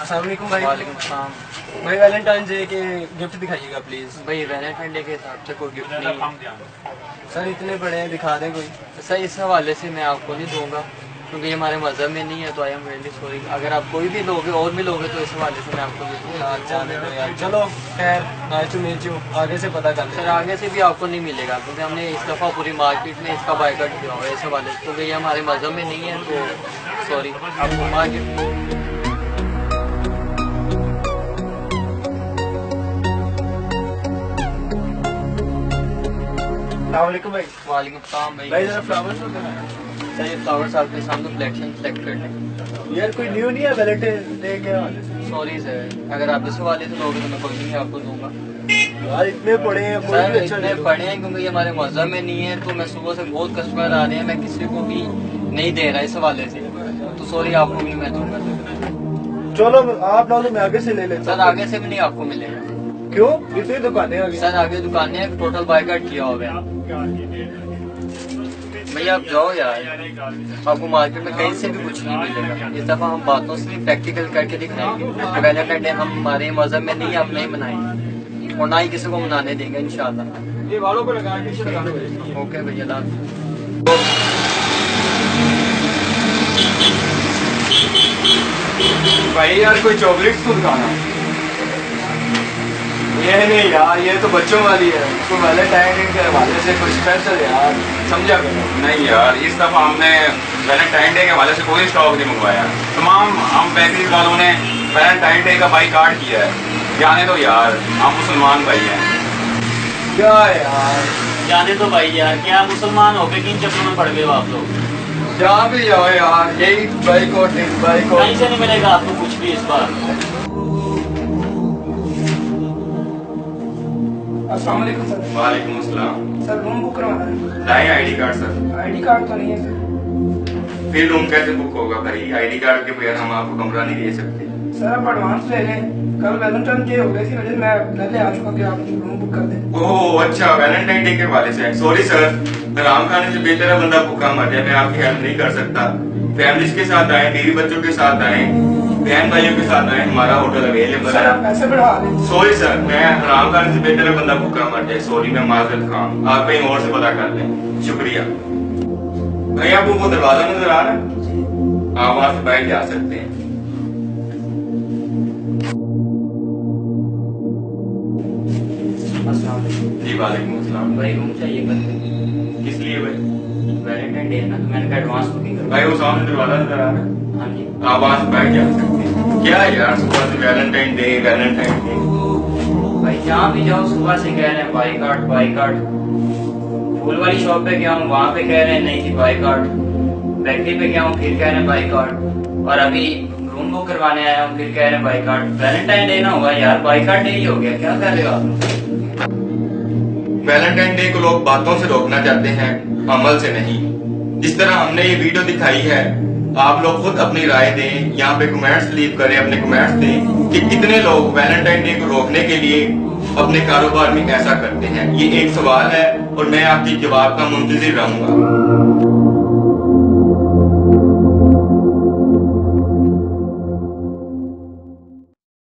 अस्सलाम वालेकुम भाई। वालेकुम सलाम। भाई वैलेंटाइन डे के गिफ्ट दिखाइएगा प्लीज। भाई वैलेंटाइन डे के हिसाब से कोई गिफ्ट नहीं सर इतने बड़े हैं, दिखा दें कोई। सर, इस हवाले से मैं आपको नहीं दूंगा क्योंकि ये हमारे मज़हब में नहीं है, तो आई एम रियली सॉरी। अगर आप कोई भी लोगे और भी लोगे तो इस हवाले से मैं आपको गिफ्ट यार जाने दो यार, चलो खैर, नाइस टू मीट यू। आगे से पता कर सर, आगे से भी आपको नहीं मिलेगा क्योंकि हमने इस दफ़ा पूरी मार्केट में इसका बायकॉट किया हुआ है इस हवाले से, क्योंकि ये हमारे मज़हब में नहीं है, तो सॉरी आपको मार्केट। वालेकुम भाई। वालेकुम सलाम भाई। भाई जरा फ्लावर्स तो देना। सर, ये फ्लावर्स आपके सामने कलेक्शन सेलेक्ट करने हैं। यार कोई न्यू नहीं है वैलेंटाइन डे के हवाले से? सॉरी सर, अगर आप इस हवाले से लोगे तो मैं कोई नहीं आपको दूंगा। यार इतने पड़े हैं, कोई सर भी अच्छा इतने नहीं। पढ़े हैं क्योंकि ये हमारे मज़हब में नहीं है, तो मैं सुबह से बहुत कस्टमर आ रहे हैं, मैं किसी को भी नहीं दे रहा इस हवाले से, तो सॉरी आपको भी मैं दूंगा। चलो आप ना तो मैं आगे से ले लेता सर, हूँ। आगे से भी नहीं आपको मिलेगा। क्यों? इतनी दुकानें आ गई। सर, आगे दुकानें टोटल बायकॉट किया हुआ है। भैया आप जाओ यार, आपको मार्केट में कहीं से भी कुछ नहीं मिलेगा। इस दफा हम बातों से प्रैक्टिकल करके दिखाएंगे। वैलेंटाइन डे हम हमारे मज़हब में नहीं, हम नहीं मनाएंगे और ना ही किसी को मनाने देंगे इंशाल्लाह। ये वालों पर लगा के ओके भैया, लाभ। भाई यार कोई चॉकलेट्स तो दिखाना। ये नहीं यार, ये तो बच्चों वाली है, तो वैलेंटाइन डे के हवाले से कुछ स्पेशल यार, समझा करो। नहीं यार, इस दफा हमने वैलेंटाइन डे के हवाले से कोई स्टॉक नहीं मंगवाया। तमाम हम बेकरी वालों ने वैलेंटाइन डे का बाईकाट किया है। जाने दो यार, हम मुसलमान भाई हैं। क्या यार, जाने तो भाई यार, क्या मुसलमान होके किन चक्रों में पड़ गए हो आप लोग? जहाँ भी जाओ यार, यही बाइकआउट कहीं से नहीं मिलेगा आपको कुछ भी इस बार। अस्सलाम वालेकुम सर। वालेकुम अस्सलाम। सर रूम बुक करवाना है। लाए ID card sir. ID card तो नहीं है सर। फिर रूम कैसे बुक होगा भाई? आईडी कार्ड के बगैर हम आपको कमरा नहीं दे सकते। सर आप एडवांस ले लें, कल वैलेंटाइन डे हो गई थी वजह मैं पहले आ चुका कि आप रूम बुक कर दें। ओह अच्छा, वैलेंटाइन डे के हवाले से। सॉरी सर, हराम खाने से बेहतर है बंदा भूखा मर जाए। मैं आपकी हेल्प नहीं कर सकता। फैमिलीज के साथ आए, बीवी बच्चों के साथ आए, बहन भाइयों के साथ आए, हमारा होटल अवेलेबल सर है। आप पैसे बढ़ा लें। सॉरी सर, मैं हराम खाने से बेहतर है बंदा भूखा मर जाए। सॉरी, मैं माजरत खाम, आप कहीं और से पता कर लें। शुक्रिया। भाई आपको वो दरवाजा नजर आ रहा है? आप वहां से बाहर जा सकते हैं। अस्सलाम वालेकुम। जी वालेकुम अस्सलाम। भाई रूम चाहिए कल, किस लिए भाई? वैलेंटाइन डे है ना, तो मैंने कहा एडवांस बुकिंग करो। भाई वो सामने दरवाजा नजर आ रहा है, हाँ जी। आप वहां से बाहर जा सकते हैं। क्या यार, सुबह से वैलेंटाइन डे वैलेंटाइन डे। भाई जहाँ भी जाओ सुबह से कह रहे हैं बाईकाट बाईकाट। फूल वाली शॉप पे गया हूँ, वहाँ पे कह रहे हैं नहीं थी बाईकाट। बेकरी पे गया हूँ, फिर कह रहे हैं बाईकाट। और अभी रूम बुक करवाने आया हूँ, फिर कह रहे हैं बाईकाट। वैलेंटाइन डे ना हुआ यार, बाईकाट डे ही हो गया। क्या कर रहे हो आप? वैलेंटाइन डे को लोग बातों से रोकना चाहते हैं, अमल से नहीं। जिस तरह हमने ये वीडियो दिखाई है, आप लोग खुद अपनी राय दें, यहाँ पे कमेंट्स लीव करें, अपने कमेंट्स दें कि कितने लोग वैलेंटाइन डे को रोकने के लिए अपने कारोबार में ऐसा करते हैं। ये एक सवाल है और मैं आपके जवाब का मुंतजिर रहूंगा।